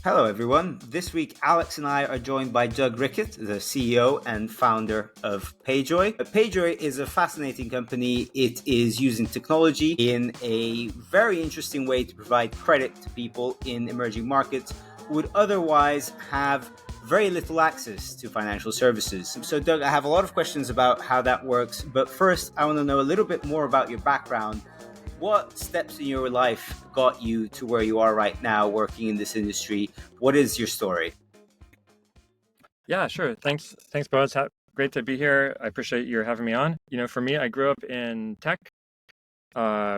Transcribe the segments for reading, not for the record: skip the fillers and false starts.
Hello, everyone. This week, Alex and I are joined by Doug Ricket, the CEO and founder of PayJoy. PayJoy is a fascinating company. It is using technology in a very interesting way to provide credit to people in emerging markets who would otherwise have very little access to financial services. So, Doug, I have a lot of questions about how that works. But first, I want to know a little bit more about your background. What steps in your life got you to where you are right now working in this industry? What is your story? Yeah, sure. Thanks, Boaz. Great to be here. I appreciate you having me on. For me, I grew up in tech,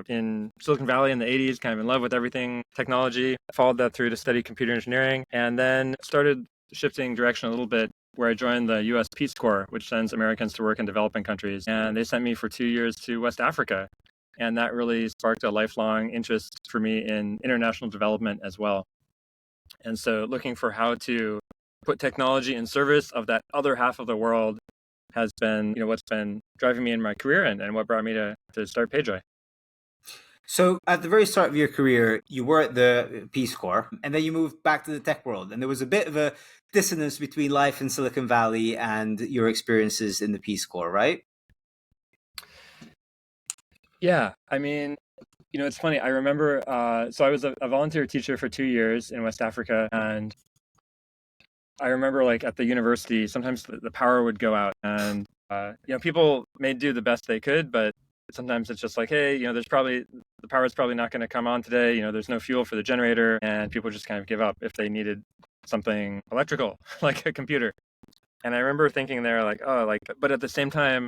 in Silicon Valley in the 80s, kind of in love with everything technology. Followed that through to study computer engineering, and then started shifting direction a little bit, where I joined the U.S. Peace Corps, which sends Americans to work in developing countries. And they sent me for 2 years to West Africa. And that really sparked a lifelong interest for me in international development as well. And so looking for how to put technology in service of that other half of the world has been, what's been driving me in my career and what brought me to start PayJoy. So, at the very start of your career, you were at the Peace Corps, and then you moved back to the tech world. And there was a bit of a dissonance between life in Silicon Valley and your experiences in the Peace Corps, right? Yeah, I mean, it's funny. I remember, so I was a volunteer teacher for 2 years in West Africa, and I remember like at the university, sometimes the power would go out, and people may do the best they could, but sometimes it's just like, hey, there's probably the power is probably not going to come on today. There's no fuel for the generator, and people just kind of give up if they needed something electrical, like a computer. And I remember thinking there, like, oh, like, but at the same time,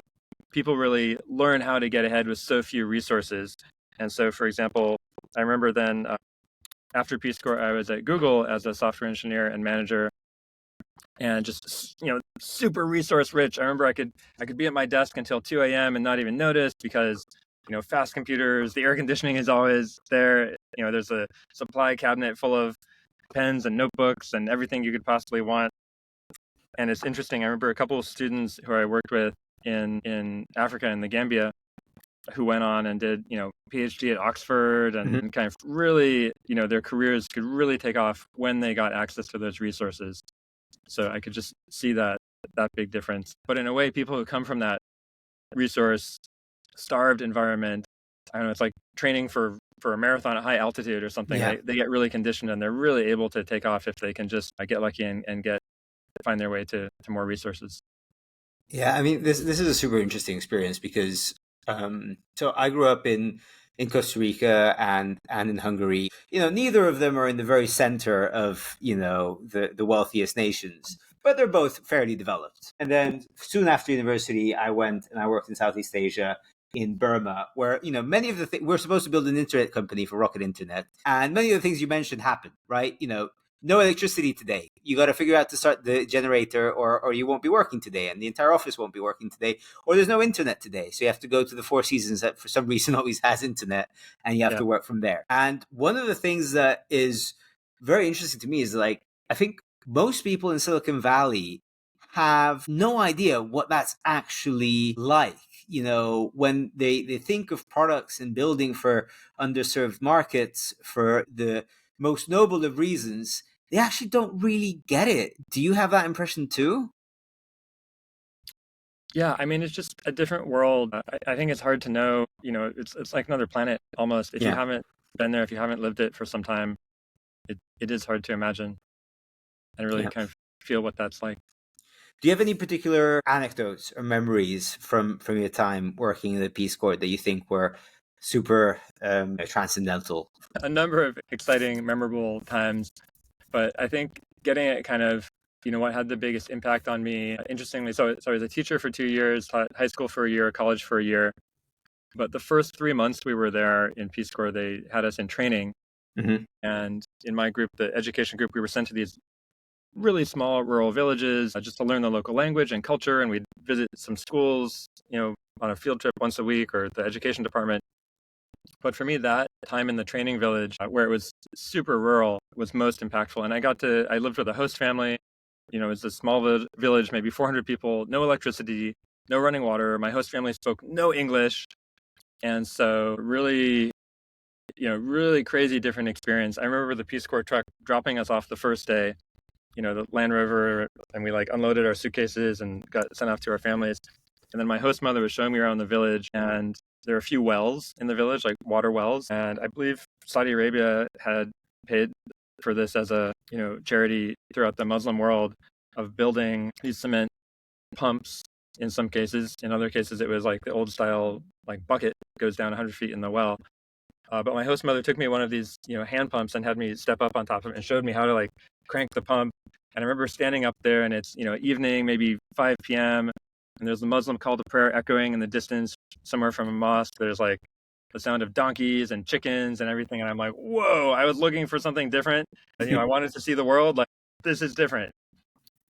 people really learn how to get ahead with so few resources. And so, for example, I remember then after Peace Corps, I was at Google as a software engineer and manager, and just super resource rich. I remember I could be at my desk until 2 a.m. and not even notice because fast computers, the air conditioning is always there. There's a supply cabinet full of pens and notebooks and everything you could possibly want. And it's interesting. I remember a couple of students who I worked with in Africa and the Gambia who went on and did PhD at Oxford and kind of really their careers could really take off when they got access to those resources. So I could just see that big difference. But in a way, people who come from that resource starved environment, I don't know, it's like training for a marathon at high altitude or something. Yeah. They get really conditioned and they're really able to take off if they can just get lucky and find their way to more resources. Yeah, I mean, this is a super interesting experience because so I grew up in Costa Rica and in Hungary. Neither of them are in the very center of the wealthiest nations, but they're both fairly developed. And then soon after university, I went and I worked in Southeast Asia in Burma, where many of the things we're supposed to build an internet company for Rocket Internet, and many of the things you mentioned happened, right? No electricity today. You got to figure out to start the generator, or you won't be working today, and the entire office won't be working today. Or there's no internet today, so you have to go to the Four Seasons that for some reason always has internet, and you have Yeah. to work from there. And one of the things that is very interesting to me is like I think most people in Silicon Valley have no idea what that's actually like. When they think of products and building for underserved markets for the most noble of reasons, they actually don't really get it. Do you have that impression too? Yeah, I mean, it's just a different world. I think it's hard to know, it's like another planet almost. If you Yeah. haven't been there, if you haven't lived it for some time, it is hard to imagine and really Yeah. kind of feel what that's like. Do you have any particular anecdotes or memories from your time working in the Peace Corps that you think were super transcendental? A number of exciting, memorable times, but I think getting it kind of, what had the biggest impact on me, interestingly, so I was a teacher for 2 years, taught high school for a year, college for a year. But the first 3 months we were there in Peace Corps, they had us in training. Mm-hmm. And in my group, the education group, we were sent to these really small rural villages just to learn the local language and culture. And we'd visit some schools, on a field trip once a week, or the education department. But for me, that time in the training village, where it was super rural, was most impactful. And I lived with a host family. It was a small village, maybe 400 people, no electricity, no running water. My host family spoke no English. And so really really crazy different experience. I remember the Peace Corps truck dropping us off the first day, the Land Rover, and we like unloaded our suitcases and got sent off to our families. And then my host mother was showing me around the village, and there are a few wells in the village, like water wells. And I believe Saudi Arabia had paid for this as a, charity throughout the Muslim world of building these cement pumps in some cases. In other cases, it was like the old style, like bucket goes down 100 feet in the well. But my host mother took me one of these, hand pumps and had me step up on top of it and showed me how to like crank the pump. And I remember standing up there, and it's, evening, maybe 5 p.m. And there's the Muslim call to prayer echoing in the distance somewhere from a mosque. There's like the sound of donkeys and chickens and everything. And I'm like, whoa, I was looking for something different. And, I wanted to see the world. Like, this is different.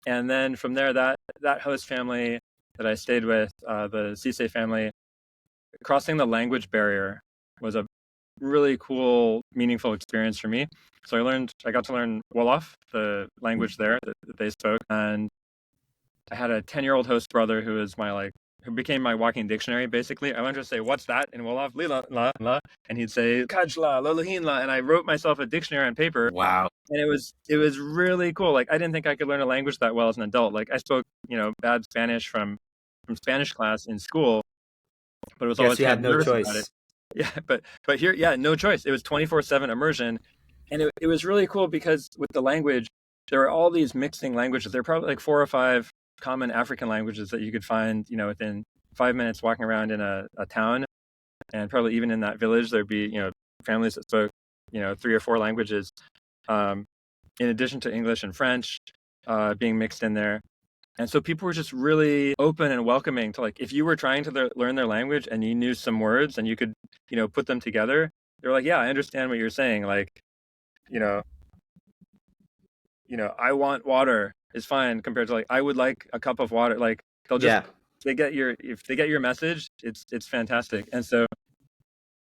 And then from there, that host family that I stayed with, the Cisse family, crossing the language barrier was a really cool, meaningful experience for me. So I got to learn Wolof, the language there that they spoke. And I had a 10-year-old host brother who became my walking dictionary, basically. I went to say, what's that in Wolof? Lila, la, la. And he'd say, Kajla, lolahin la. And I wrote myself a dictionary on paper. Wow. And it was really cool. Like, I didn't think I could learn a language that well as an adult. Like, I spoke, bad Spanish from Spanish class in school, but it was always You kind had of no nervous about choice. it. Yeah, but here, no choice. It was 24/7 immersion. And it was really cool because with the language, there are all these mixing languages. There are probably like 4 or 5 common African languages that you could find, within 5 minutes walking around in a town. And probably even in that village, there'd be, families that spoke, 3 or 4 languages, in addition to English and French being mixed in there. And so people were just really open and welcoming to, like, if you were trying to learn their language and you knew some words and you could, put them together, they're like, yeah, I understand what you're saying. Like, you know, I want water is fine compared to like, I would like a cup of water. Like, they'll just, if they get your message, it's fantastic. And so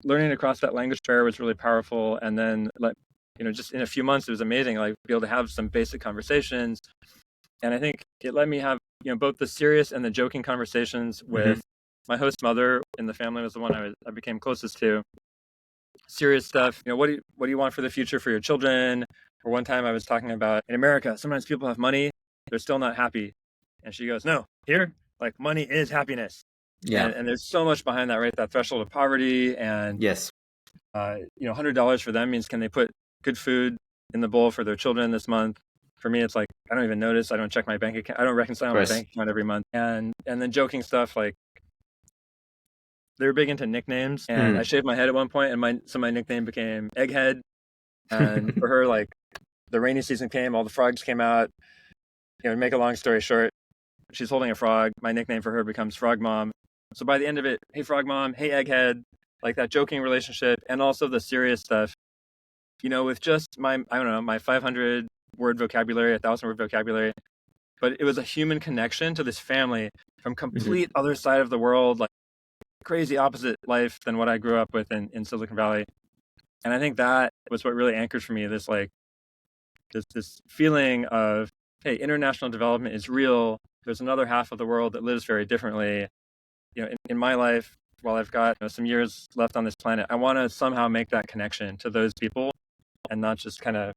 learning to cross that language barrier was really powerful. And then just in a few months, it was amazing. Like, be able to have some basic conversations. And I think it let me have, both the serious and the joking conversations with my host mother, and the family was the one I became closest to. Serious stuff, what do you want for the future for your children? Or one time I was talking about, in America, sometimes people have money, they're still not happy. And she goes, no, here, like, money is happiness. Yeah. And there's so much behind that, right? That threshold of poverty. And Yes. $100 for them means, can they put good food in the bowl for their children this month? For me, it's like, I don't even notice. I don't check my bank account. I don't reconcile my bank account every month. And then joking stuff, like, they were big into nicknames. And I shaved my head at one point, and my nickname became Egghead. And for her, like, the rainy season came, all the frogs came out. To make a long story short, she's holding a frog. My nickname for her becomes Frog Mom. So by the end of it, hey, Frog Mom, hey, Egghead, like that joking relationship, and also the serious stuff, with just my 500 word vocabulary, 1,000 word vocabulary. But it was a human connection to this family from complete other side of the world, like crazy opposite life than what I grew up with in Silicon Valley. And I think that was what really anchored for me, this like this feeling of, hey, international development is real. There's another half of the world that lives very differently. In my life, while I've got some years left on this planet, I want to somehow make that connection to those people and not just kind of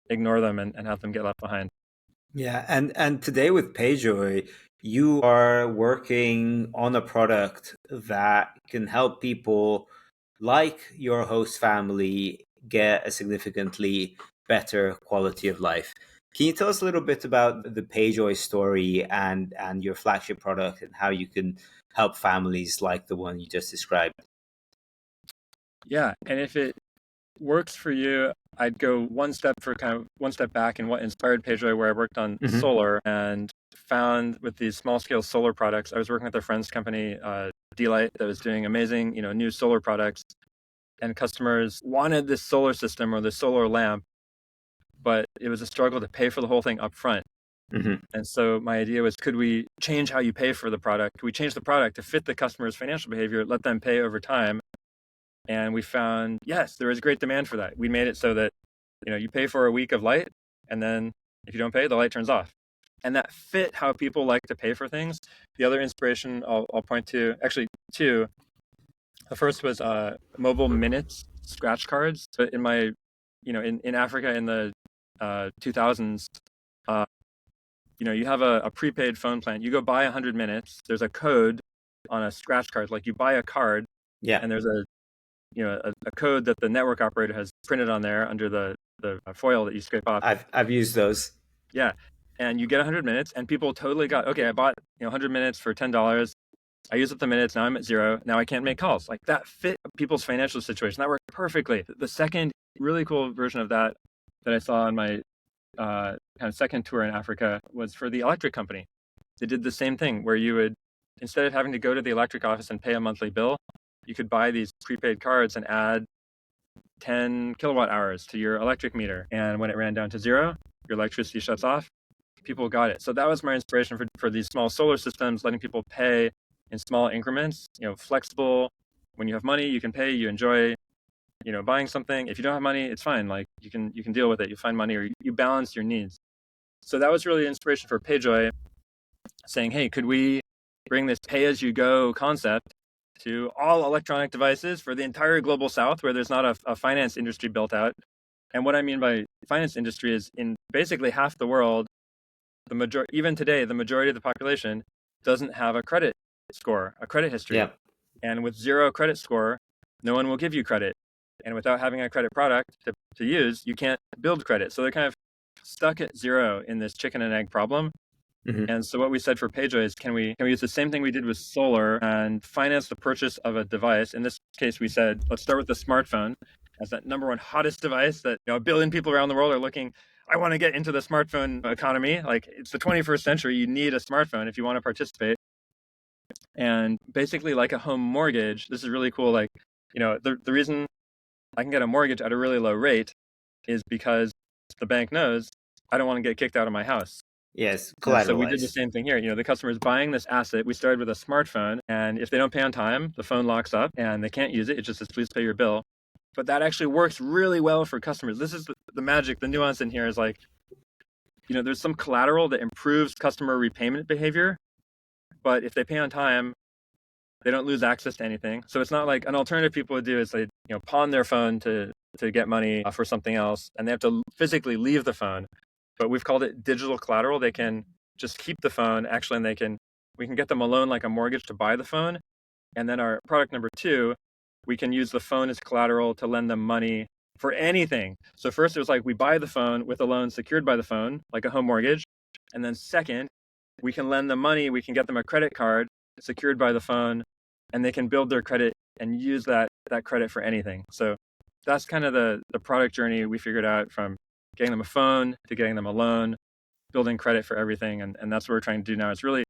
ignore them and have them get left behind. Yeah, and today with PayJoy, you are working on a product that can help people like your host family get a significantly better quality of life. Can you tell us a little bit about the PayJoy story and your flagship product and how you can help families like the one you just described? Yeah, and if it works for you, I'd go one step back in what inspired PayJoy, where I worked on solar and found with these small scale solar products. I was working with a friend's company, D-Light, that was doing amazing, new solar products, and customers wanted this solar system or this solar lamp, but it was a struggle to pay for the whole thing up front. And so my idea was, could we change how you pay for the product? Could we change the product to fit the customer's financial behavior, let them pay over time? And we found, yes, there is great demand for that. We made it so that, you pay for a week of light, and then if you don't pay, the light turns off. And that fit how people like to pay for things. The other inspiration I'll point to, actually two. The first was mobile minutes. scratch cards. But in Africa in the 2000s, you have a prepaid phone plan. You go buy 100 minutes. There's a code on a scratch card. Like you buy a card, Yeah, and there's a code that the network operator has printed on there under the foil that you scrape off. I've used those. Yeah, and you get 100 minutes, and people totally got, okay, I bought 100 minutes for $10. I use up the minutes. Now I'm at zero. Now I can't make calls. Like that fit people's financial situation. That worked perfectly. The second really cool version of that I saw on my kind of second tour in Africa was for the electric company. They did the same thing where you would, instead of having to go to the electric office and pay a monthly bill, you could buy these prepaid cards and add 10 kilowatt hours to your electric meter. And when it ran down to zero, your electricity shuts off. People got it. So that was my inspiration for these small solar systems, letting people pay in small increments, flexible. When you have money, you can pay, you enjoy, buying something. If you don't have money, it's fine. Like you can deal with it. You find money or you balance your needs. So that was really the inspiration for PayJoy, saying, hey, could we bring this pay-as-you-go concept to all electronic devices for the entire global South, where there's not a finance industry built out? And what I mean by finance industry is in basically half the world, even today, the majority of the population doesn't have a credit score, a credit history. Yeah. And with zero credit score, no one will give you credit. And without having a credit product to use, you can't build credit. So they're kind of stuck at zero in this chicken and egg problem. Mm-hmm. And so what we said for PayJoy is, can we use the same thing we did with solar and finance the purchase of a device? In this case, we said, let's start with the smartphone as that number one hottest device that 1 billion people around the world are looking. I want to get into the smartphone economy. Like it's the 21st century. You need a smartphone if you want to participate. And basically, like a home mortgage, this is really cool. Like, the reason I can get a mortgage at a really low rate is because the bank knows I don't want to get kicked out of my house. Yes, collateralized. So we did the collateralized. same thing here. The customer is buying this asset. We started with a smartphone, and if they don't pay on time, the phone locks up and they can't use it. It just says, please pay your bill. But that actually works really well for customers. This is the magic. The nuance in here is like, there's some collateral that improves customer repayment behavior. But if they pay on time, they don't lose access to anything. So it's not like an alternative people would do is they pawn their phone to get money for something else, and they have to physically leave the phone. But we've called it digital collateral. They can just keep the phone actually, and we can get them a loan like a mortgage to buy the phone. And then our product number 2, we can use the phone as collateral to lend them money for anything. So first it was like we buy the phone with a loan secured by the phone, like a home mortgage. And then second, we can lend them money. We can get them a credit card secured by the phone, and they can build their credit and use that credit for anything. So that's kind of the product journey we figured out, from getting them a phone to getting them a loan, building credit for everything. And that's what we're trying to do now. It's really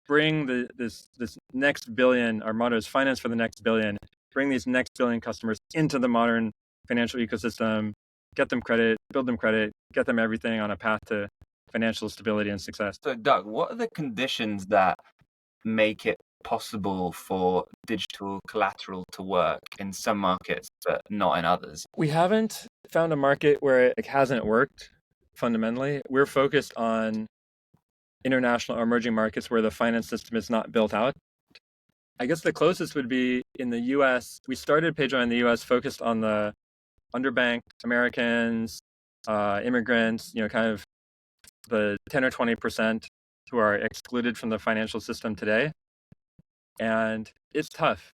bring this next billion. Our motto is finance for the next billion. Bring these next billion customers into the modern financial ecosystem, get them credit, build them credit, get them everything on a path to financial stability and success. So, Doug, what are the conditions that make it possible for digital collateral to work in some markets, but not in others? We haven't found a market where it hasn't worked fundamentally. We're focused on international or emerging markets where the finance system is not built out. I guess the closest would be in the US. We started PayJoy in the US focused on the underbanked Americans, immigrants, kind of the 10 or 20% who are excluded from the financial system today. And it's tough.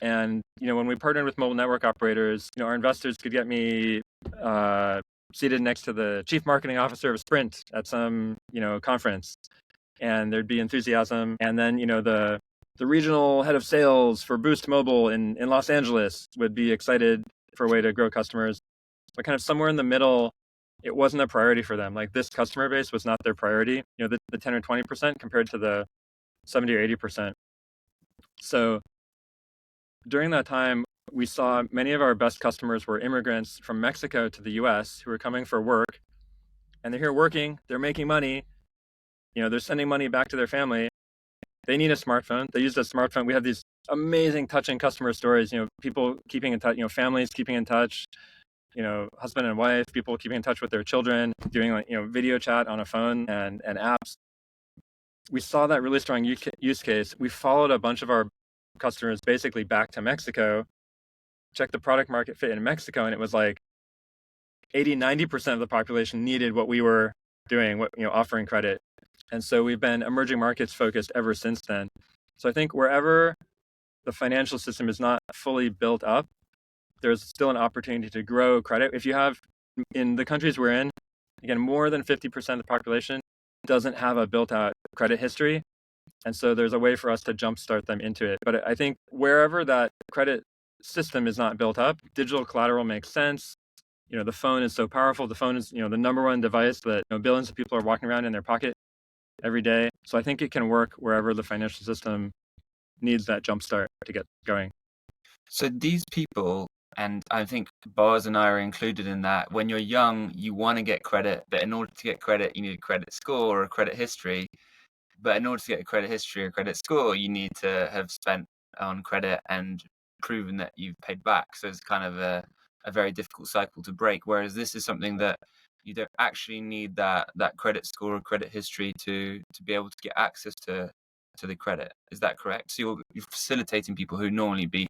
And, when we partnered with mobile network operators, our investors could get me seated next to the chief marketing officer of Sprint at some, conference, and there'd be enthusiasm. And then, the regional head of sales for Boost Mobile in Los Angeles would be excited for a way to grow customers. But kind of somewhere in the middle, it wasn't a priority for them. Like this customer base was not their priority, the 10 or 20% compared to the 70 or 80%. So during that time, we saw many of our best customers were immigrants from Mexico to the US who were coming for work, and they're here working, they're making money, they're sending money back to their family. They need a smartphone. They use a smartphone. We have these amazing, touching customer stories, people keeping in touch, families keeping in touch, husband and wife, people keeping in touch with their children, doing video chat on a phone and apps. We saw that really strong use case. We followed a bunch of our customers basically back to Mexico checked the product market fit in Mexico, and it was like 80-90% of the population needed what we were doing, offering credit. And so we've been emerging markets focused ever since then. So I think wherever the financial system is not fully built up, there's still an opportunity to grow credit. If you have, in the countries we're in, again, more than 50% of the population doesn't have a built-out credit history. And so there's a way for us to jumpstart them into it. But I think wherever that credit system is not built up, digital collateral makes sense. The phone is so powerful. The phone is, the number one device that billions of people are walking around in their pocket every day. So I think it can work wherever the financial system needs that jumpstart to get going. So these people, and I think Boaz and I are included in that, when you're young, you want to get credit, but in order to get credit, you need a credit score or a credit history. But in order to get a credit history or credit score, you need to have spent on credit and proven that you've paid back. So it's kind of a very difficult cycle to break. Whereas this is something that you don't actually need that credit score or credit history to be able to get access to the credit. Is that correct? So you're facilitating people who normally be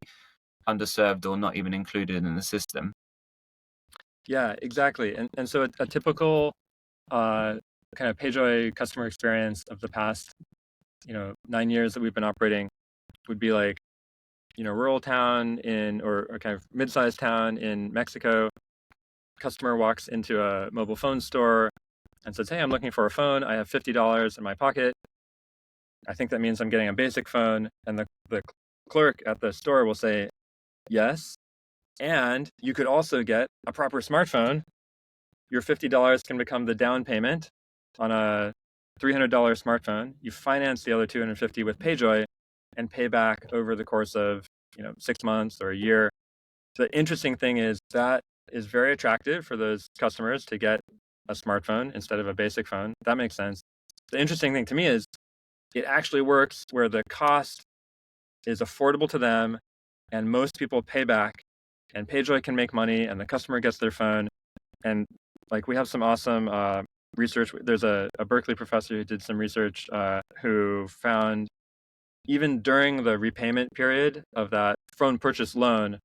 underserved or not even included in the system. Yeah, exactly. And so a typical kind of PayJoy customer experience of the past 9 years that we've been operating would be like rural town or kind of mid-sized town in Mexico. Customer walks into a mobile phone store and says, "Hey, I'm looking for a phone. I have $50 in my pocket. I think that means I'm getting a basic phone." And the clerk at the store will say, "Yes, and you could also get a proper smartphone. Your $50 can become the down payment on a $300 smartphone. You finance the other $250 with PayJoy and pay back over the course of 6 months or a year." The interesting thing is that is very attractive for those customers to get a smartphone instead of a basic phone. That makes sense. The interesting thing to me is it actually works where the cost is affordable to them and most people pay back, and PayJoy can make money and the customer gets their phone. And like we have some awesome research. There's a Berkeley professor who did some research who found even during the repayment period of that phone purchase loan,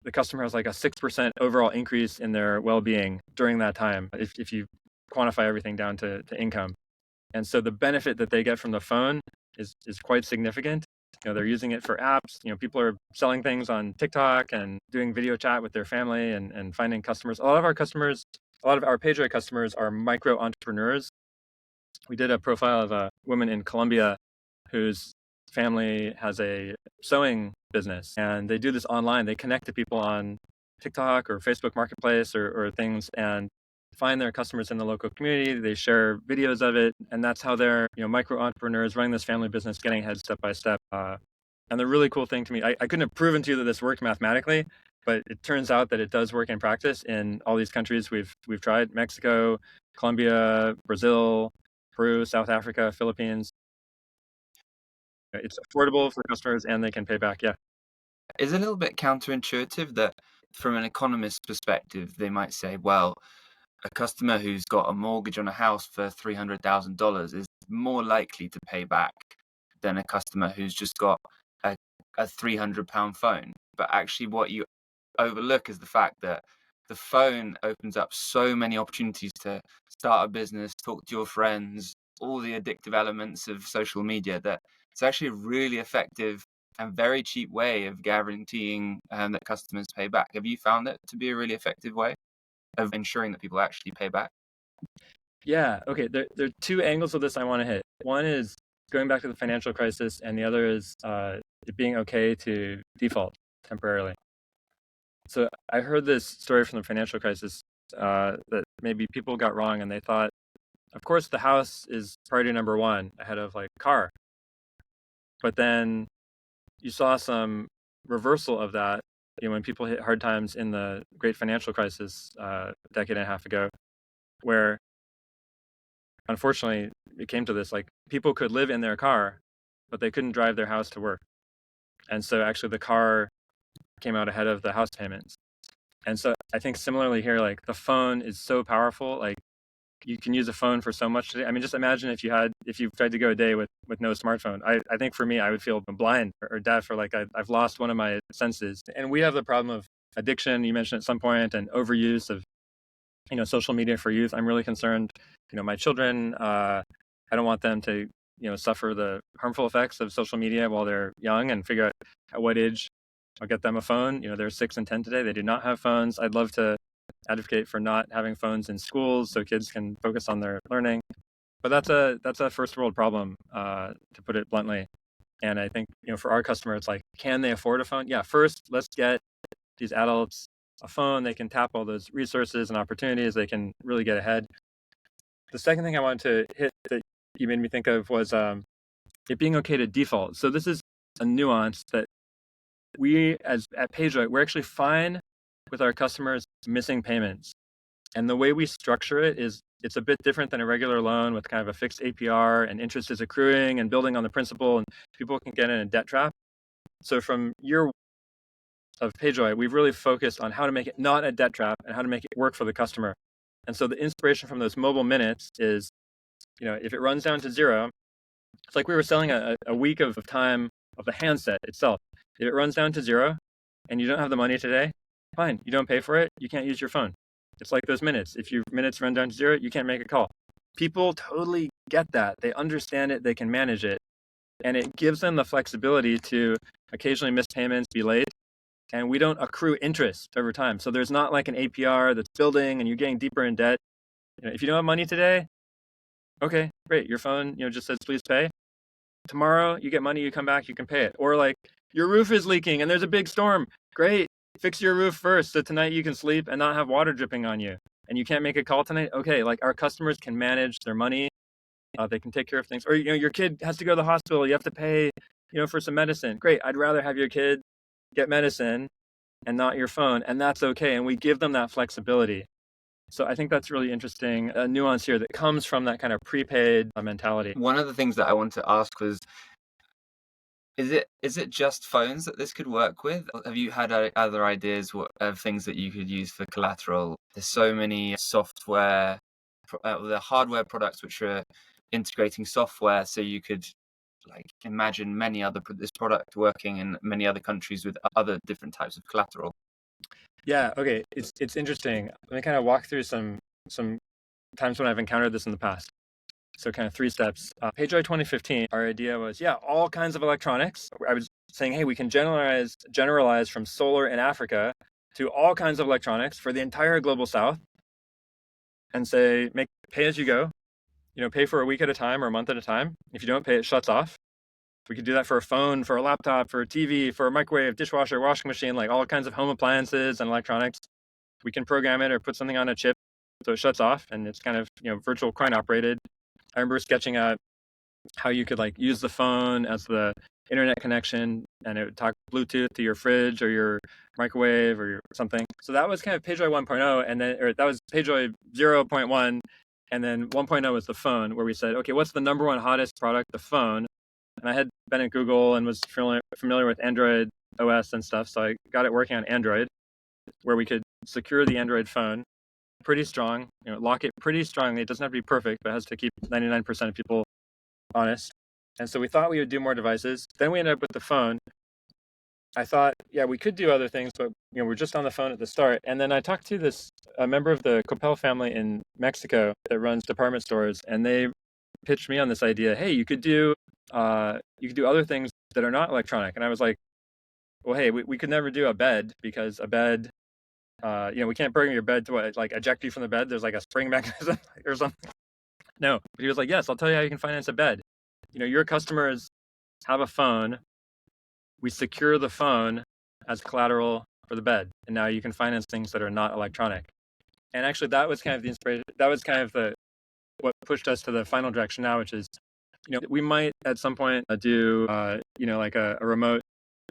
the customer has like a 6% overall increase in their well-being during that time, if you quantify everything down to income. And so the benefit that they get from the phone is quite significant. They're using it for apps. People are selling things on TikTok and doing video chat with their family and finding customers. A lot of our PayJoy customers are micro entrepreneurs. We did a profile of a woman in Colombia whose family has a sewing business, and they do this online. They connect to people on TikTok or Facebook Marketplace or things and find their customers in the local community. They share videos of it, and that's how they're micro entrepreneurs running this family business, getting ahead step by step. And the really cool thing to me, I couldn't have proven to you that this worked mathematically, but it turns out that it does work in practice in all these countries we've tried: Mexico, Colombia, Brazil, Peru, South Africa, Philippines. It's affordable for customers and they can pay back. Yeah. It's a little bit counterintuitive that from an economist's perspective, they might say, well, a customer who's got a mortgage on a house for $300,000 is more likely to pay back than a customer who's just got a £300 phone. But actually what you overlook is the fact that the phone opens up so many opportunities to start a business, talk to your friends, all the addictive elements of social media, that it's actually a really effective and very cheap way of guaranteeing that customers pay back. Have you found that to be a really effective way of ensuring that people actually pay back? Yeah. Okay. There are two angles of this I want to hit. One is going back to the financial crisis, and the other is it being okay to default temporarily. So I heard this story from the financial crisis that maybe people got wrong, and they thought, of course, the house is priority number one ahead of like car. But then you saw some reversal of that, when people hit hard times in the great financial crisis a decade and a half ago, where unfortunately it came to this, like people could live in their car, but they couldn't drive their house to work. And so actually the car came out ahead of the house payments. And so I think similarly here, like the phone is so powerful, like you can use a phone for so much today. I mean, just imagine if you tried to go a day with no smartphone. I think for me, I would feel blind or deaf, or like I've lost one of my senses. And we have the problem of addiction, you mentioned at some point, and overuse of, social media for youth. I'm really concerned, my children, I don't want them to, suffer the harmful effects of social media while they're young, and figure out at what age I'll get them a phone. They're 6 and 10 today. They do not have phones. I'd love to advocate for not having phones in schools so kids can focus on their learning. But that's a first world problem, to put it bluntly. And I think, for our customer, it's like, can they afford a phone? Yeah, first, let's get these adults a phone. They can tap all those resources and opportunities. They can really get ahead. The second thing I wanted to hit that you made me think of was it being okay to default. So this is a nuance that we, at PayJoy, we're actually fine with our customers missing payments. And the way we structure it is, it's a bit different than a regular loan with kind of a fixed APR, and interest is accruing and building on the principal, and people can get in a debt trap. So from year of PayJoy, we've really focused on how to make it not a debt trap and how to make it work for the customer. And so the inspiration from those mobile minutes is, if it runs down to zero, it's like we were selling a week of time of the handset itself. If it runs down to zero and you don't have the money today, fine, you don't pay for it, you can't use your phone. It's like those minutes. If your minutes run down to zero, you can't make a call. People totally get that. They understand it, they can manage it. And it gives them the flexibility to occasionally miss payments, be late, and we don't accrue interest over time. So there's not like an APR that's building and you're getting deeper in debt. If you don't have money today, okay, great. Your phone, just says, please pay. Tomorrow you get money, you come back, you can pay it. Or like, your roof is leaking and there's a big storm. Great. Fix your roof first so tonight you can sleep and not have water dripping on you. And you can't make a call tonight? Okay, like our customers can manage their money. They can take care of things. Or, your kid has to go to the hospital. You have to pay, for some medicine. Great. I'd rather have your kid get medicine and not your phone. And that's okay. And we give them that flexibility. So I think that's really interesting, a nuance here that comes from that kind of prepaid mentality. One of the things that I wanted to ask was, is it just phones that this could work with? Have you had other ideas of things that you could use for collateral? There's so many software, the hardware products which are integrating software, so you could imagine this product working in many other countries with other different types of collateral. Yeah, okay. It's interesting. Let me kind of walk through some times when I've encountered this in the past. So kind of 3 steps. PayJoy 2015, our idea was, all kinds of electronics. I was saying, hey, we can generalize from solar in Africa to all kinds of electronics for the entire global south, and say, pay as you go. Pay for a week at a time or a month at a time. If you don't pay, it shuts off. We could do that for a phone, for a laptop, for a TV, for a microwave, dishwasher, washing machine, like all kinds of home appliances and electronics. We can program it or put something on a chip so it shuts off, and it's kind of, virtual coin operated. I remember sketching out how you could use the phone as the internet connection, and it would talk Bluetooth to your fridge or your microwave or something. So that was kind of PayJoy 1.0, and then that was PayJoy 0.1, and then 1.0 was the phone, where we said, okay, what's the number one hottest product? The phone. And I had been at Google and was familiar with Android OS and stuff, so I got it working on Android, where we could secure the Android phone pretty strong, lock it pretty strongly. It doesn't have to be perfect, but it has to keep 99% of people honest. And so we thought we would do more devices. Then we ended up with the phone. I thought, we could do other things, but we're just on the phone at the start. And then I talked to a member of the Coppel family in Mexico that runs department stores, and they pitched me on this idea. Hey, you could do other things that are not electronic. And I was like, well, hey, we could never do a bed, because a bed, we can't bring your bed to eject you from the bed. There's a spring mechanism or something. No, but he was like, yes, I'll tell you how you can finance a bed. Your customers have a phone. We secure the phone as collateral for the bed, and now you can finance things that are not electronic. And actually, that was kind of the inspiration. That was kind of what pushed us to the final direction now, which is, we might at some point do, like a remote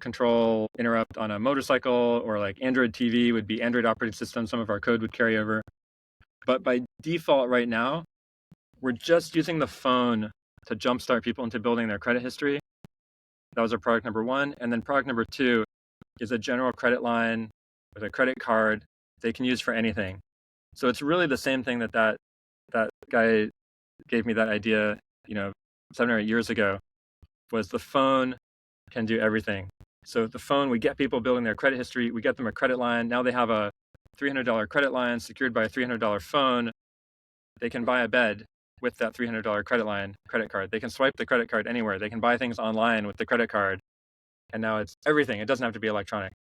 control interrupt on a motorcycle, or like Android TV would be Android operating system. Some of our code would carry over. But by default right now, we're just using the phone to jumpstart people into building their credit history. That was our product number 1. And then product number 2 is a general credit line with a credit card they can use for anything. So it's really the same thing that guy gave me that idea, 7 or 8 years ago, was the phone can do everything. So the phone, we get people building their credit history, we get them a credit line. Now they have a $300 credit line secured by a $300 phone. They can buy a bed with that $300 credit card. They can swipe the credit card anywhere. They can buy things online with the credit card. And now it's everything. It doesn't have to be electronic.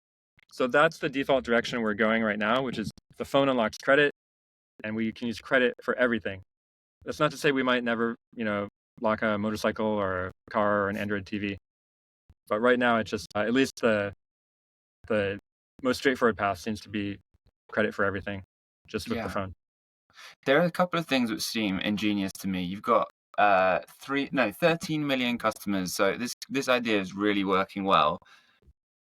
So that's the default direction we're going right now, which is the phone unlocks credit, and we can use credit for everything. That's not to say we might never, lock a motorcycle or a car or an Android TV. But right now, it's just at least the most straightforward path seems to be credit for everything, just with the phone. There are a couple of things which seem ingenious to me. You've got 13 million customers, so this idea is really working well.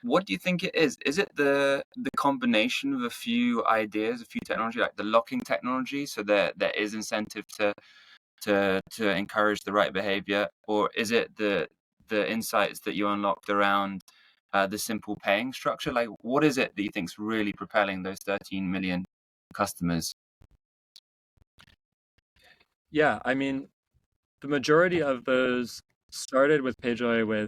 What do you think it is? Is it the combination of a few ideas, a few technology, like the locking technology, so there is incentive to encourage the right behavior, or is it the insights that you unlocked around the simple paying structure? Like, what is it that you think's really propelling those 13 million customers? Yeah, I mean, the majority of those started with PayJoy with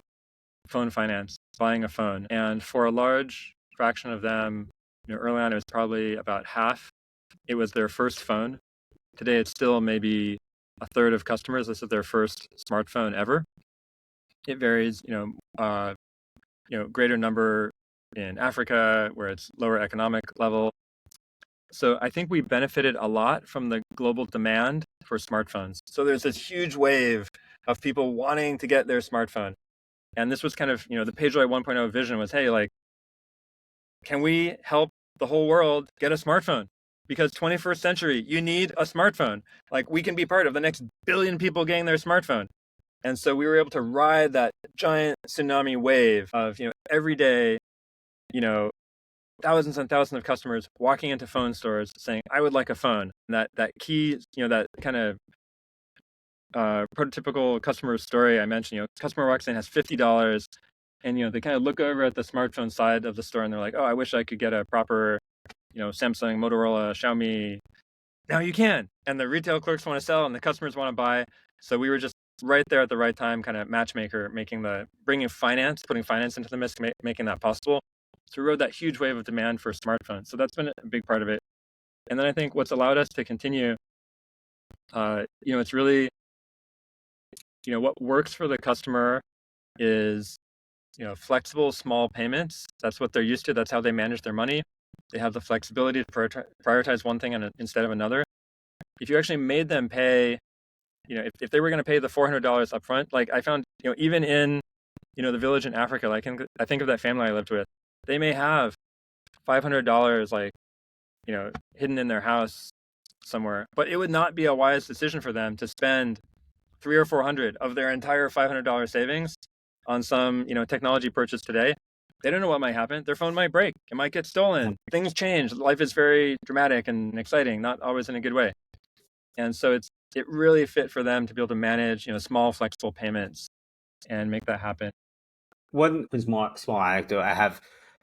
phone finance, buying a phone. And for a large fraction of them, early on, it was probably about half. It was their first phone. Today, it's still maybe a third of customers. This is their first smartphone ever. It varies, greater number in Africa where it's lower economic level. So I think we benefited a lot from the global demand for smartphones. So there's this huge wave of people wanting to get their smartphone. And this was kind of, the PayJoy 1.0 vision was, hey, like, can we help the whole world get a smartphone? Because 21st century, you need a smartphone. Like, we can be part of the next billion people getting their smartphone. And so we were able to ride that giant tsunami wave of, every day, thousands and thousands of customers walking into phone stores saying, I would like a phone. And that key, that kind of prototypical customer story I mentioned, customer walks in, has $50, and they kind of look over at the smartphone side of the store and they're like, oh, I wish I could get a proper, Samsung, Motorola, Xiaomi. Now you can. And the retail clerks want to sell and the customers want to buy. So we were just right there at the right time, kind of matchmaker, putting finance into the mix, making that possible. So we rode that huge wave of demand for smartphones. So that's been a big part of it. And then I think what's allowed us to continue, it's really, what works for the customer is, flexible small payments. That's what they're used to. That's how they manage their money. They have the flexibility to prioritize one thing instead of another. If you actually made them pay, if they were going to pay the $400 up front, like I found, even in, the village in Africa, like I think of that family I lived with, they may have $500, like, hidden in their house somewhere, but it would not be a wise decision for them to spend $300 or $400 of their entire $500 savings on some, technology purchase today. They don't know what might happen. Their phone might break. It might get stolen. Things change. Life is very dramatic and exciting, not always in a good way. And so it really fit for them to be able to manage, small flexible payments and make that happen. One small anecdote. I have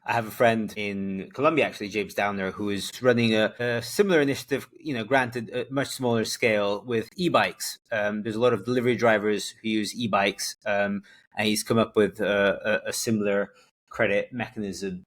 a friend in Colombia, actually, James Downer, who is running a similar initiative, granted a much smaller scale, with e-bikes. There's a lot of delivery drivers who use e-bikes, and he's come up with a similar credit mechanism.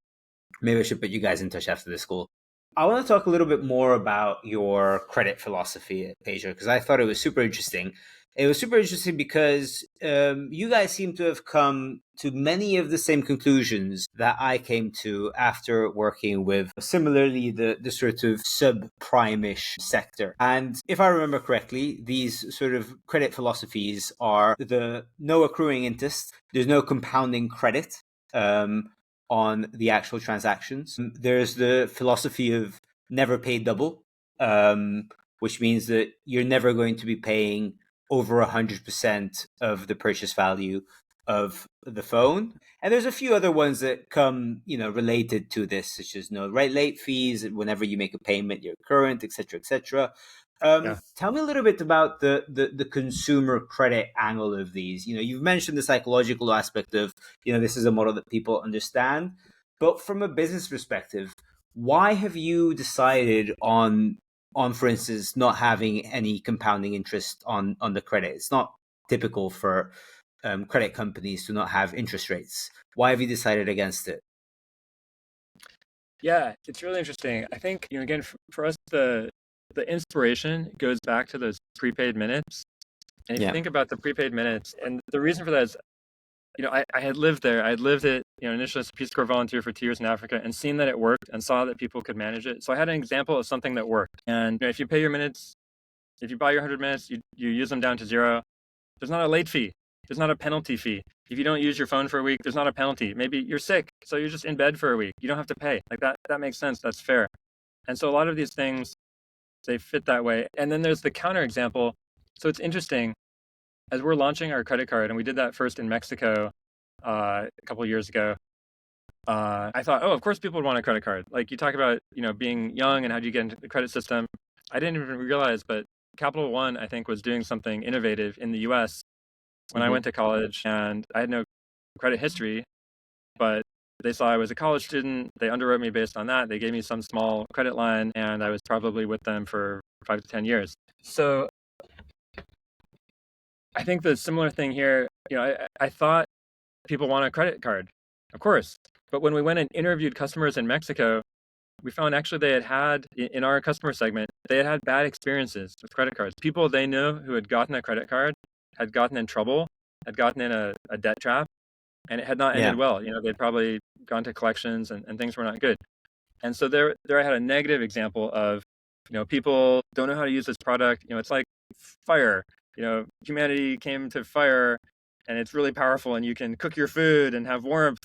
Maybe I should put you guys in touch after this call. I want to talk a little bit more about your credit philosophy at PayJoy, because I thought it was super interesting. It was super interesting because you guys seem to have come to many of the same conclusions that I came to after working with similarly the sort of subprime-ish sector. And if I remember correctly, these sort of credit philosophies are the no accruing interest, there's no compounding credit on the actual transactions. There's the philosophy of never pay double, which means that you're never going to be paying over 100% of the purchase value of the phone. And there's a few other ones that come, related to this, such as no late fees. Whenever you make a payment, you're current, etc., etc. Tell me a little bit about the consumer credit angle of these. You've mentioned the psychological aspect of, this is a model that people understand. But from a business perspective, why have you decided on on, for instance, not having any compounding interest on the credit. It's not typical for credit companies to not have interest rates. Why have you decided against it? Yeah, it's really interesting. I think, again, for us, the inspiration goes back to those prepaid minutes. And if you think about the prepaid minutes, and the reason for that is, I had lived there. I had lived it, initially as a Peace Corps volunteer for 2 years in Africa and seen that it worked and saw that people could manage it. So I had an example of something that worked. And if you pay your minutes, if you buy your 100 minutes, you use them down to 0. There's not a late fee. There's not a penalty fee. If you don't use your phone for a week, there's not a penalty. Maybe you're sick, so you're just in bed for a week. You don't have to pay. Like that makes sense. That's fair. And so a lot of these things, they fit that way. And then there's the counterexample. So it's interesting. As we're launching our credit card, and we did that first in Mexico a couple of years ago, I thought, of course people would want a credit card. Like you talk about, being young and how do you get into the credit system. I didn't even realize, but Capital One, I think, was doing something innovative in the US when I went to college, and I had no credit history, but they saw I was a college student. They underwrote me based on that. They gave me some small credit line, and I was probably with them for 5 to 10 years. So I think the similar thing here, I thought people want a credit card, of course. But when we went and interviewed customers in Mexico, we found actually they had in our customer segment, they had bad experiences with credit cards. People they knew who had gotten a credit card had gotten in trouble, had gotten in a debt trap, and it had not ended well. They'd probably gone to collections and things were not good. And so there I had a negative example of, people don't know how to use this product. It's like fire. Humanity came to fire and it's really powerful and you can cook your food and have warmth,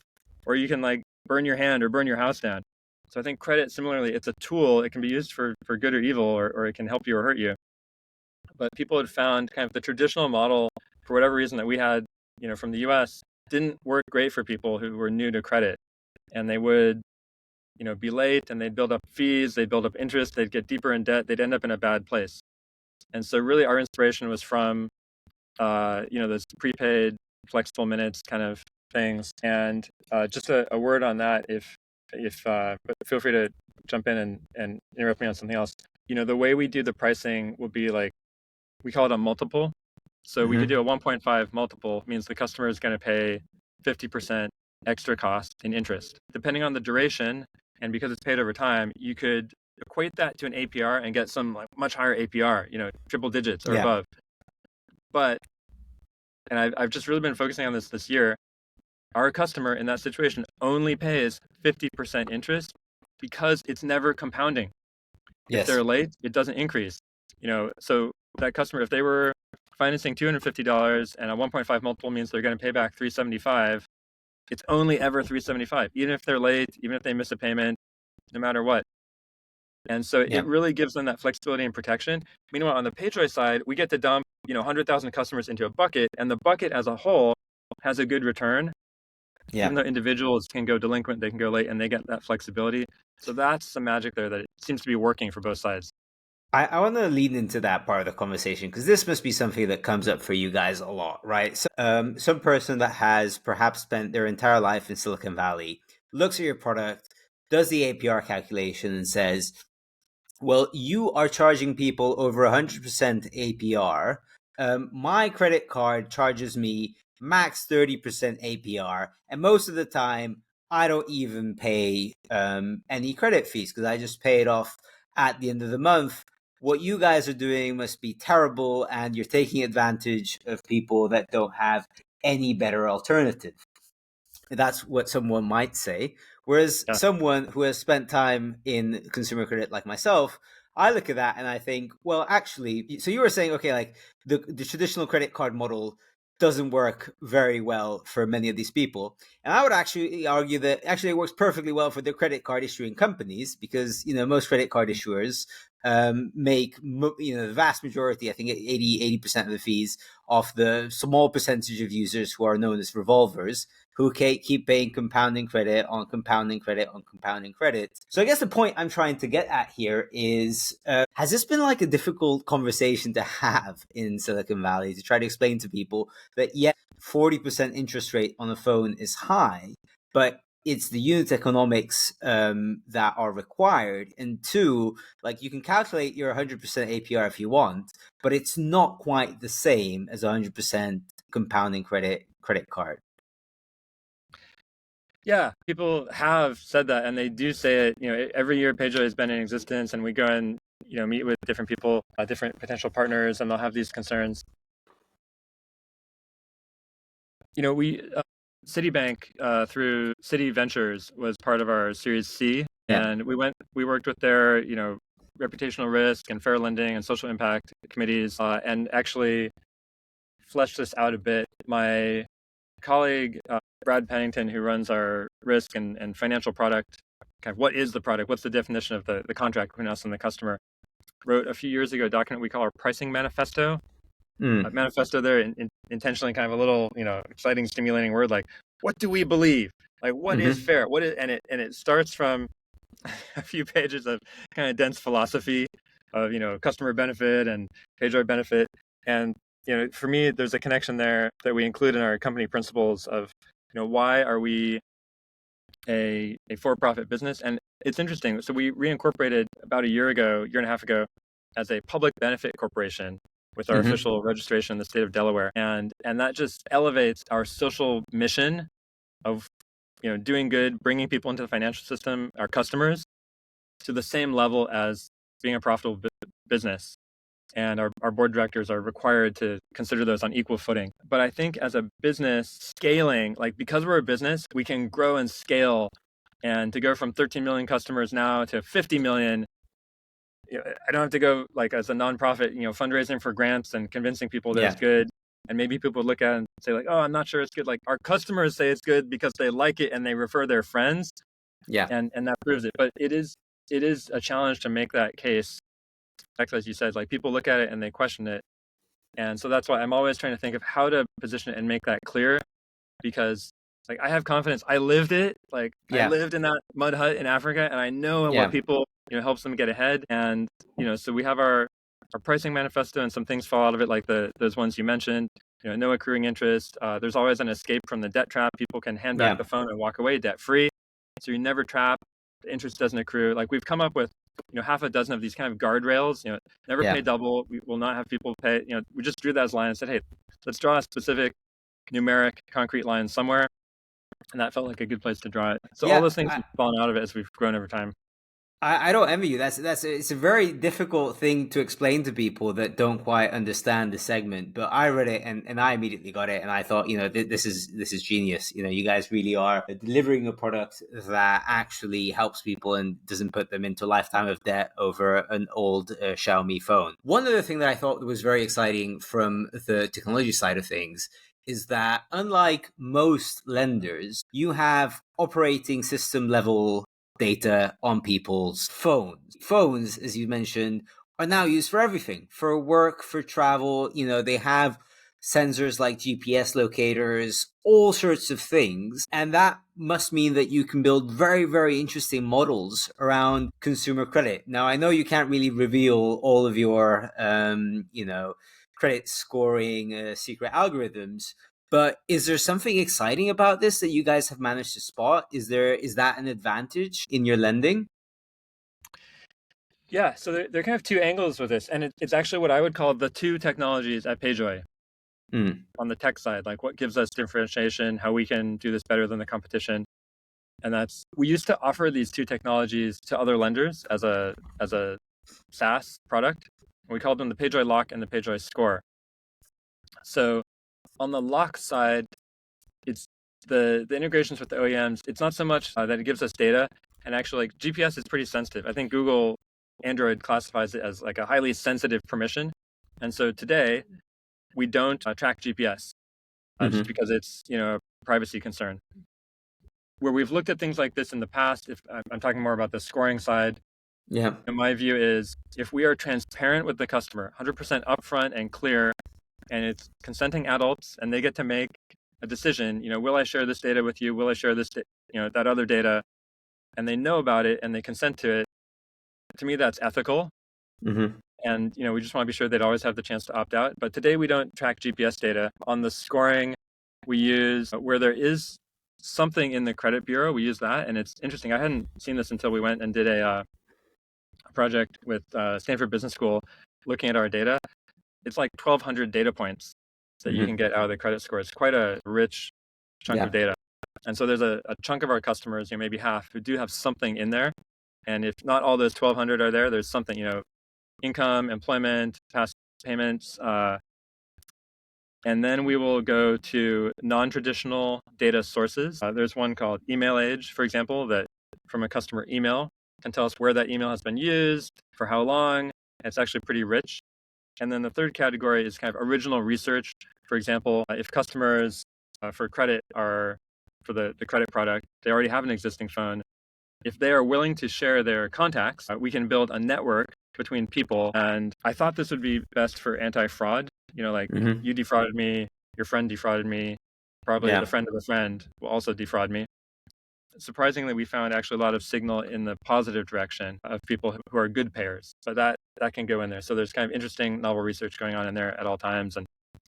or you can like burn your hand or burn your house down. So I think credit, similarly, it's a tool. It can be used for good or evil, or it can help you or hurt you. But people had found kind of the traditional model, for whatever reason, that we had, from the US, didn't work great for people who were new to credit. And they would, be late and they'd build up fees, they'd build up interest, they'd get deeper in debt, they'd end up in a bad place. And so really our inspiration was from, those prepaid flexible minutes kind of things. And just a word on that, if but feel free to jump in and interrupt me on something else. The way we do the pricing will be like, we call it a multiple. So we could do a 1.5 multiple, means the customer is going to pay 50% extra cost in interest. Depending on the duration, and because it's paid over time, you could equate that to an APR and get some like much higher APR, triple digits or above. But, and I've just really been focusing on this year, our customer in that situation only pays 50% interest because it's never compounding. If they're late, it doesn't increase. So that customer, if they were financing $250 and a 1.5 multiple means they're going to pay back $375, it's only ever $375, even if they're late, even if they miss a payment, no matter what. And so it really gives them that flexibility and protection. Meanwhile, on the PayJoy side, we get to dump 100,000 customers into a bucket, and the bucket as a whole has a good return. Even though individuals can go delinquent, they can go late, and they get that flexibility. So that's the magic there, that it seems to be working for both sides. I want to lean into that part of the conversation, because this must be something that comes up for you guys a lot, right? So, some person that has perhaps spent their entire life in Silicon Valley looks at your product, does the APR calculation, and says, well, you are charging people over 100% APR. My credit card charges me max 30% APR, and most of the time, I don't even pay any credit fees because I just pay it off at the end of the month. What you guys are doing must be terrible, and you're taking advantage of people that don't have any better alternative. That's what someone might say. Whereas someone who has spent time in consumer credit like myself, I look at that and I think, well, actually, so you were saying, okay, like the traditional credit card model doesn't work very well for many of these people. And I would actually argue that actually it works perfectly well for the credit card issuing companies, because, most credit card issuers make, the vast majority, I think 80% of the fees off the small percentage of users who are known as revolvers, who keep paying compounding credit on compounding credit on compounding credit. So I guess the point I'm trying to get at here is, has this been like a difficult conversation to have in Silicon Valley, to try to explain to people that, 40% interest rate on a phone is high, but it's the unit economics that are required, and two, like you can calculate your 100% APR if you want, but it's not quite the same as 100% compounding credit card. Yeah, people have said that, and they do say it. Every year PayJoy has been in existence, and we go and meet with different people, different potential partners, and they'll have these concerns. We Citibank through Citi Ventures was part of our Series C, and we worked with their reputational risk and fair lending and social impact committees, and actually fleshed this out a bit. My colleague Brad Pennington, who runs our risk and financial product, kind of what is the product, what's the definition of the contract between us and the customer, wrote a few years ago a document we call our pricing manifesto. Manifesto there, intentionally kind of a little exciting, stimulating word, like what do we believe, like what is fair, what is, and it starts from a few pages of kind of dense philosophy of customer benefit and PayJoy benefit. And for me, there's a connection there that we include in our company principles of why are we a for-profit business. And it's interesting, so we reincorporated about a year and a half ago as a public benefit corporation with our official registration in the state of Delaware, and that just elevates our social mission of doing good, bringing people into the financial system, our customers, to the same level as being a profitable business. And our board directors are required to consider those on equal footing. But I think as a business scaling, like because we're a business, we can grow and scale, and to go from 13 million customers now to 50 million. I don't have to go like as a nonprofit, fundraising for grants and convincing people that it's good. And maybe people look at it and say like, oh, I'm not sure it's good. Like our customers say it's good because they like it and they refer their friends. Yeah. And that proves it. But it is a challenge to make that case. As you said, like people look at it and they question it. And so that's why I'm always trying to think of how to position it and make that clear, because like I have confidence. I lived it. Like I lived in that mud hut in Africa, and I know what people helps them get ahead. And so we have our pricing manifesto, and some things fall out of it, like those ones you mentioned. No accruing interest. There's always an escape from the debt trap. People can hand back the phone and walk away debt free. So you're never trapped. The interest doesn't accrue. Like we've come up with half a dozen of these kind of guardrails. Never pay double. We will not have people pay. We just drew that as a line and said, hey, let's draw a specific numeric concrete line somewhere. And that felt like a good place to draw it. So all those things have fallen out of it as we've grown over time. I don't envy you. It's a very difficult thing to explain to people that don't quite understand the segment. But I read it and I immediately got it, and I thought, this is genius. You guys really are delivering a product that actually helps people and doesn't put them into a lifetime of debt over an old Xiaomi phone. One other thing that I thought was very exciting from the technology side of things is that unlike most lenders, you have operating system level data on people's phones. Phones, as you mentioned, are now used for everything, for work, for travel. They have sensors like GPS locators, all sorts of things. And that must mean that you can build very, very interesting models around consumer credit. Now, I know you can't really reveal all of your, credit scoring secret algorithms, but is there something exciting about this that you guys have managed to spot? Is that an advantage in your lending? Yeah, so there are kind of two angles with this, and it's actually what I would call the two technologies at PayJoy. On the tech side, like what gives us differentiation, how we can do this better than the competition. And that's, we used to offer these two technologies to other lenders as a SaaS product. We called them the PayJoy Lock and the PayJoy Score. So on the lock side, it's the integrations with the OEMs. It's not so much that it gives us data, and actually like GPS is pretty sensitive. I think Google Android classifies it as like a highly sensitive permission. And so today we don't track GPS just because it's, a privacy concern. Where we've looked at things like this in the past, if I'm talking more about the scoring side, my view is if we are transparent with the customer, 100% upfront and clear, and it's consenting adults, and they get to make a decision, will I share this data with you? Will I share this, that other data? And they know about it and they consent to it. To me, that's ethical. And, we just want to be sure they'd always have the chance to opt out. But today we don't track GPS data. On the scoring, we use where there is something in the credit bureau. We use that, and it's interesting. I hadn't seen this until we went and did a project with Stanford Business School looking at our data. It's like 1,200 data points that you can get out of the credit score. It's quite a rich chunk of data. And so there's a chunk of our customers, maybe half, who do have something in there. And if not all those 1,200 are there, there's something, income, employment, past payments. And then we will go to non-traditional data sources. There's one called Email Age, for example, that from a customer email can tell us where that email has been used, for how long. It's actually pretty rich. And then the third category is kind of original research. For example, if customers for credit are, for the credit product, they already have an existing phone. If they are willing to share their contacts, we can build a network between people. And I thought this would be best for anti-fraud. You defrauded me, your friend defrauded me, probably the friend of a friend will also defraud me. Surprisingly, we found actually a lot of signal in the positive direction of people who are good payers. So that can go in there. So there's kind of interesting novel research going on in there at all times and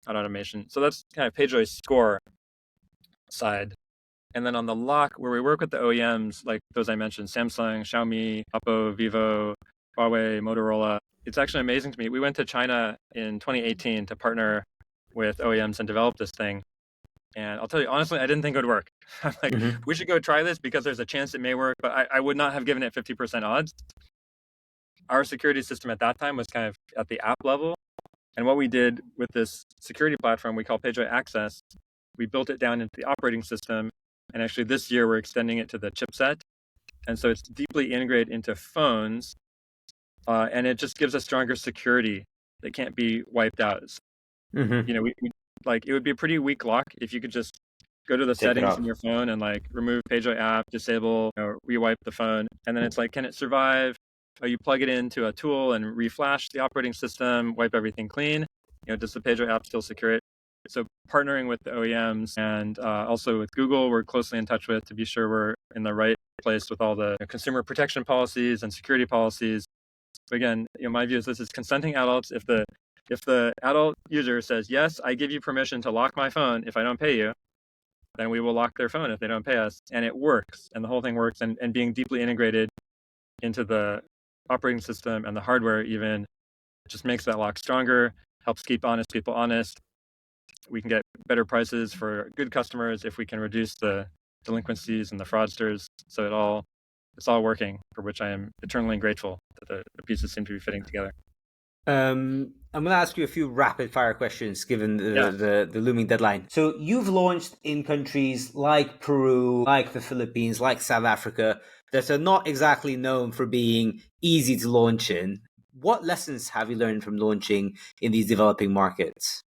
on automation. So that's kind of PayJoy's score side. And then on the lock, where we work with the OEMs, like those I mentioned, Samsung, Xiaomi, Oppo, Vivo, Huawei, Motorola, it's actually amazing to me. We went to China in 2018 to partner with OEMs and develop this thing. And I'll tell you, honestly, I didn't think it would work. I'm like, we should go try this because there's a chance it may work, but I would not have given it 50% odds. Our security system at that time was kind of at the app level. And what we did with this security platform we call PayJoy Access, we built it down into the operating system. And actually this year, we're extending it to the chipset. And so it's deeply integrated into phones. And it just gives us stronger security that can't be wiped out. It would be a pretty weak lock if you could just go to the settings in your phone and remove PayJoy app, disable, rewipe the phone. And then it's like, can it survive? You plug it into a tool and reflash the operating system, wipe everything clean. Does the PayJoy app still secure it? So partnering with the OEMs and also with Google, we're closely in touch with to be sure we're in the right place with all the consumer protection policies and security policies. But again, my view is this is consenting adults. If the adult user says, yes, I give you permission to lock my phone if I don't pay you, then we will lock their phone if they don't pay us. And it works. And the whole thing works. And being deeply integrated into the operating system and the hardware even just makes that lock stronger, helps keep honest people honest. We can get better prices for good customers if we can reduce the delinquencies and the fraudsters. So it's all working, for which I am eternally grateful that the pieces seem to be fitting together. I'm going to ask you a few rapid fire questions given the looming deadline. So you've launched in countries like Peru, like the Philippines, like South Africa, that are not exactly known for being easy to launch in. What lessons have you learned from launching in these developing markets?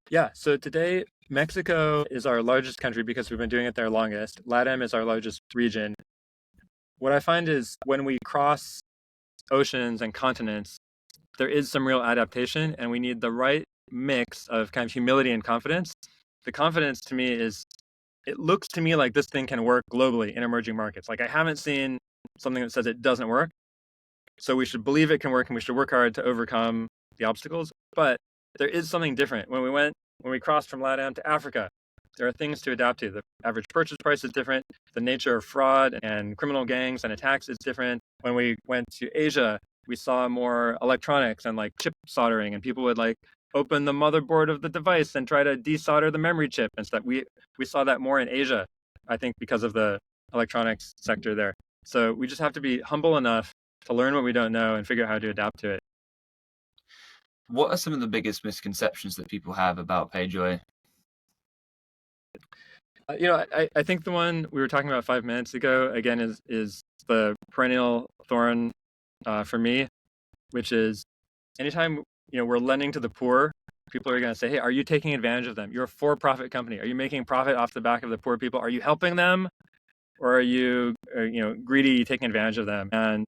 Yeah, so today, Mexico is our largest country because we've been doing it there longest. LATAM is our largest region. What I find is when we cross oceans and continents, there is some real adaptation, and we need the right mix of kind of humility and confidence. The confidence to me is, it looks to me like this thing can work globally in emerging markets. I haven't seen something that says it doesn't work. So we should believe it can work, and we should work hard to overcome the obstacles. But there is something different. When we crossed from LATAM to Africa, there are things to adapt to. The average purchase price is different. The nature of fraud and criminal gangs and attacks is different. When we went to Asia, we saw more electronics and chip soldering, and people would open the motherboard of the device and try to desolder the memory chip and stuff. We saw that more in Asia, I think, because of the electronics sector there. So we just have to be humble enough to learn what we don't know and figure out how to adapt to it. What are some of the biggest misconceptions that people have about PayJoy? I think the one we were talking about 5 minutes ago, again, is the perennial thorn for me, which is anytime we're lending to the poor, people are going to say, hey, are you taking advantage of them? You're a for-profit company. Are you making profit off the back of the poor people? Are you helping them? Or are you greedy, taking advantage of them? And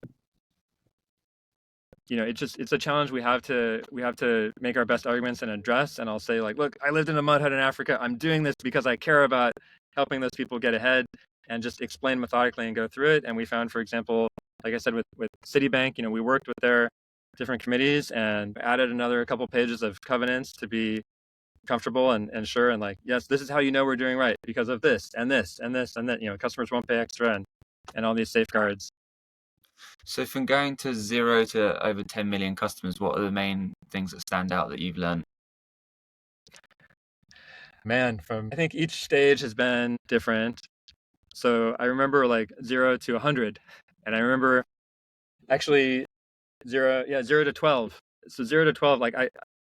it's a challenge we have to make our best arguments and address. And I'll say look, I lived in a mud hut in Africa. I'm doing this because I care about helping those people get ahead, and just explain methodically and go through it. And we found, for example, like I said, with Citibank, we worked with their different committees and added another couple pages of covenants to be comfortable and sure, and like, yes, this is how you know we're doing right because of this and this and this and that. Customers won't pay extra and all these safeguards. So from going to 0 to over 10 million customers, what are the main things that stand out that you've learned? Man, I think each stage has been different. So I remember like 0 to 100, and I remember actually 0 to 12. So 0 to 12, like I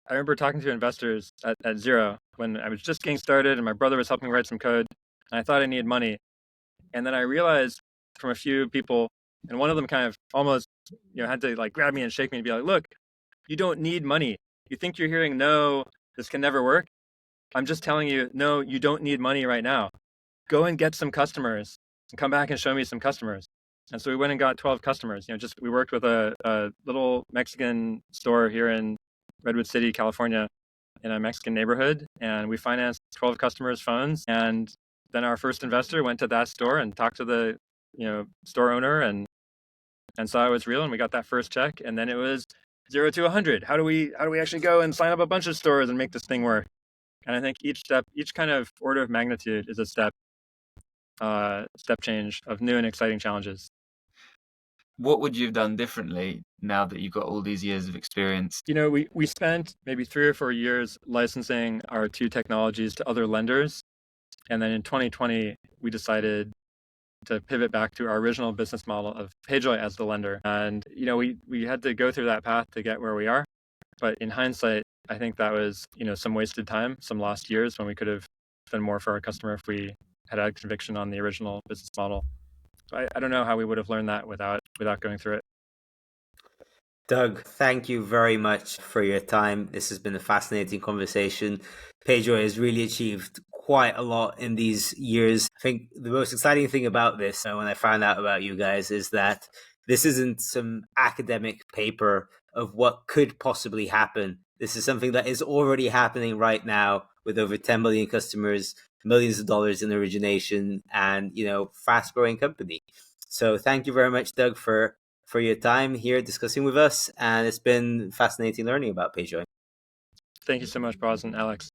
remember talking to investors at 0 when I was just getting started, and my brother was helping me write some code, and I thought I needed money. And then I realized from a few people, and one of them kind of almost, had to like grab me and shake me and be like, look, you don't need money. You think you're hearing, no, this can never work. I'm just telling you, no, you don't need money right now. Go and get some customers and come back and show me some customers. And so we went and got 12 customers. We worked with a little Mexican store here in Redwood City, California, in a Mexican neighborhood. And we financed 12 customers' phones. And then our first investor went to that store and talked to the, store owner and saw it was real. And we got that first check. And then it was 0 to 100. How do we actually go and sign up a bunch of stores and make this thing work? And I think each kind of order of magnitude is a step change of new and exciting challenges. What would you have done differently now that you've got all these years of experience? We spent maybe 3 or 4 years licensing our 2 technologies to other lenders. And then in 2020, we decided to pivot back to our original business model of PayJoy as the lender. And, we had to go through that path to get where we are. But in hindsight, I think that was, some wasted time, some lost years when we could have done more for our customer if we had conviction on the original business model. So I don't know how we would have learned that without going through it. Doug, thank you very much for your time. This has been a fascinating conversation. PayJoy has really achieved quite a lot in these years. I think the most exciting thing about this, when I found out about you guys, is that this isn't some academic paper of what could possibly happen. This is something that is already happening right now with over 10 million customers, millions of dollars in origination, and, fast growing company. So thank you very much, Doug, for your time here discussing with us. And it's been fascinating learning about PayJoy. Thank you so much, Bros and Alex.